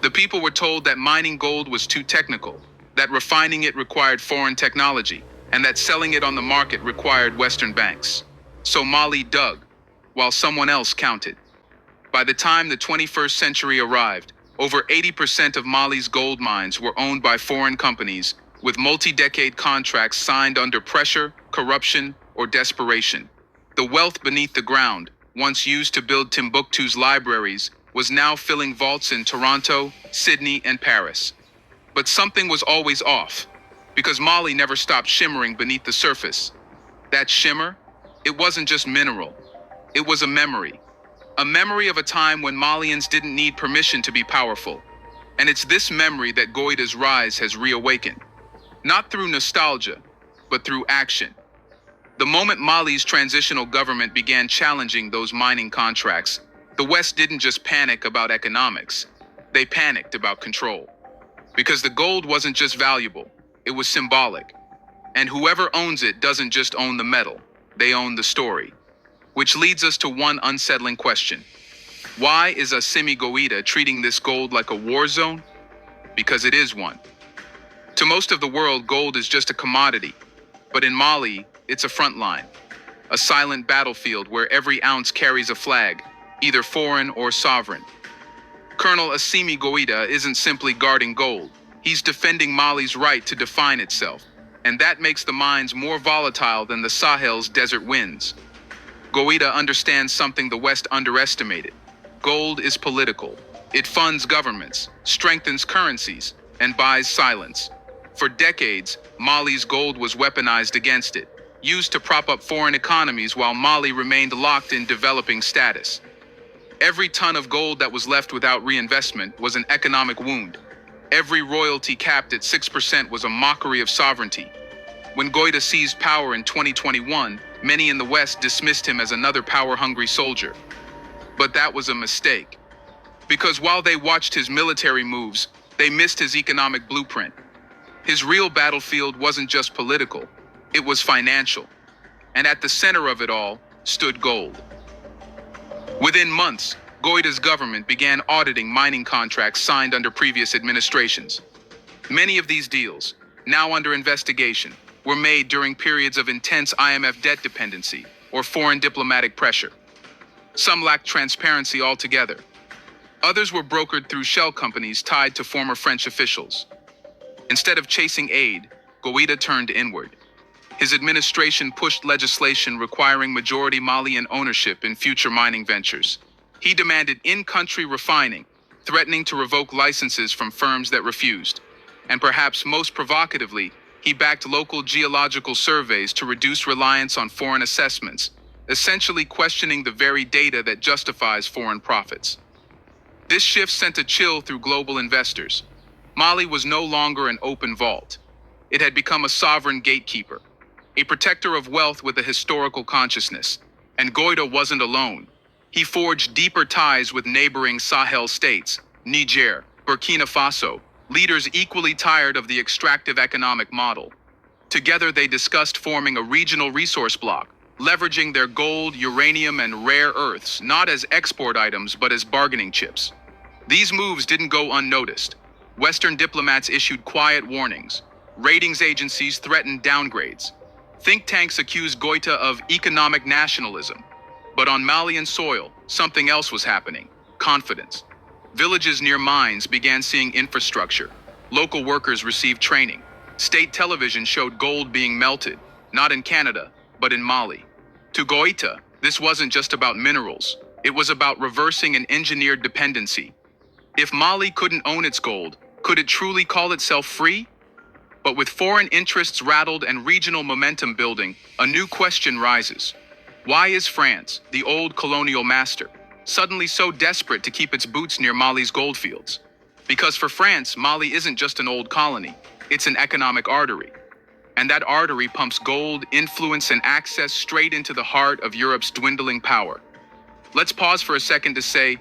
The people were told that mining gold was too technical, that refining it required foreign technology, and that selling it on the market required Western banks. So Mali dug, while someone else counted. By the time the 21st century arrived, over 80% of Mali's gold mines were owned by foreign companies, with multi-decade contracts signed under pressure, corruption, or desperation. The wealth beneath the ground, once used to build Timbuktu's libraries, was now filling vaults in Toronto, Sydney, and Paris. But something was always off, because Mali never stopped shimmering beneath the surface. That shimmer, it wasn't just mineral, it was a memory. A memory of a time when Malians didn't need permission to be powerful. And it's this memory that Goïta's rise has reawakened. Not through nostalgia, but through action. The moment Mali's transitional government began challenging those mining contracts, the West didn't just panic about economics, they panicked about control. Because the gold wasn't just valuable, it was symbolic. And whoever owns it doesn't just own the metal, they own the story. Which leads us to one unsettling question. Why is Assimi Goïta treating this gold like a war zone? Because it is one. To most of the world, gold is just a commodity. But in Mali, it's a front line. A silent battlefield where every ounce carries a flag, either foreign or sovereign. Colonel Assimi Goïta isn't simply guarding gold. He's defending Mali's right to define itself. And that makes the mines more volatile than the Sahel's desert winds. Goïta understands something the West underestimated. Gold is political. It funds governments, strengthens currencies, and buys silence. For decades, Mali's gold was weaponized against it, used to prop up foreign economies while Mali remained locked in developing status. Every ton of gold that was left without reinvestment was an economic wound. Every royalty capped at 6% was a mockery of sovereignty. When Goïta seized power in 2021, many in the West dismissed him as another power-hungry soldier. But that was a mistake. Because while they watched his military moves, they missed his economic blueprint. His real battlefield wasn't just political, it was financial. And at the center of it all stood gold. Within months, Goïta's government began auditing mining contracts signed under previous administrations. Many of these deals, now under investigation, were made during periods of intense IMF debt dependency or foreign diplomatic pressure. Some lacked transparency altogether. Others were brokered through shell companies tied to former French officials. Instead of chasing aid, Goïta turned inward. His administration pushed legislation requiring majority Malian ownership in future mining ventures. He demanded in-country refining, threatening to revoke licenses from firms that refused. And perhaps most provocatively, he backed local geological surveys to reduce reliance on foreign assessments, essentially questioning the very data that justifies foreign profits. This shift sent a chill through global investors. Mali was no longer an open vault. It had become a sovereign gatekeeper, a protector of wealth with a historical consciousness. And Goïta wasn't alone. He forged deeper ties with neighboring Sahel states, Niger, Burkina Faso, leaders equally tired of the extractive economic model. Together they discussed forming a regional resource bloc, leveraging their gold, uranium, and rare earths, not as export items but as bargaining chips. These moves didn't go unnoticed. Western diplomats issued quiet warnings. Ratings agencies threatened downgrades. Think tanks accused Goïta of economic nationalism. But on Malian soil, something else was happening: confidence. Villages near mines began seeing infrastructure. Local workers received training. State television showed gold being melted, not in Canada, but in Mali. To Goïta, this wasn't just about minerals. It was about reversing an engineered dependency. If Mali couldn't own its gold, could it truly call itself free? But with foreign interests rattled and regional momentum building, a new question rises. Why is France, the old colonial master, suddenly so desperate to keep its boots near Mali's goldfields? Because for France, Mali isn't just an old colony, it's an economic artery. And that artery pumps gold, influence, and access straight into the heart of Europe's dwindling power. Let's pause for a second to say,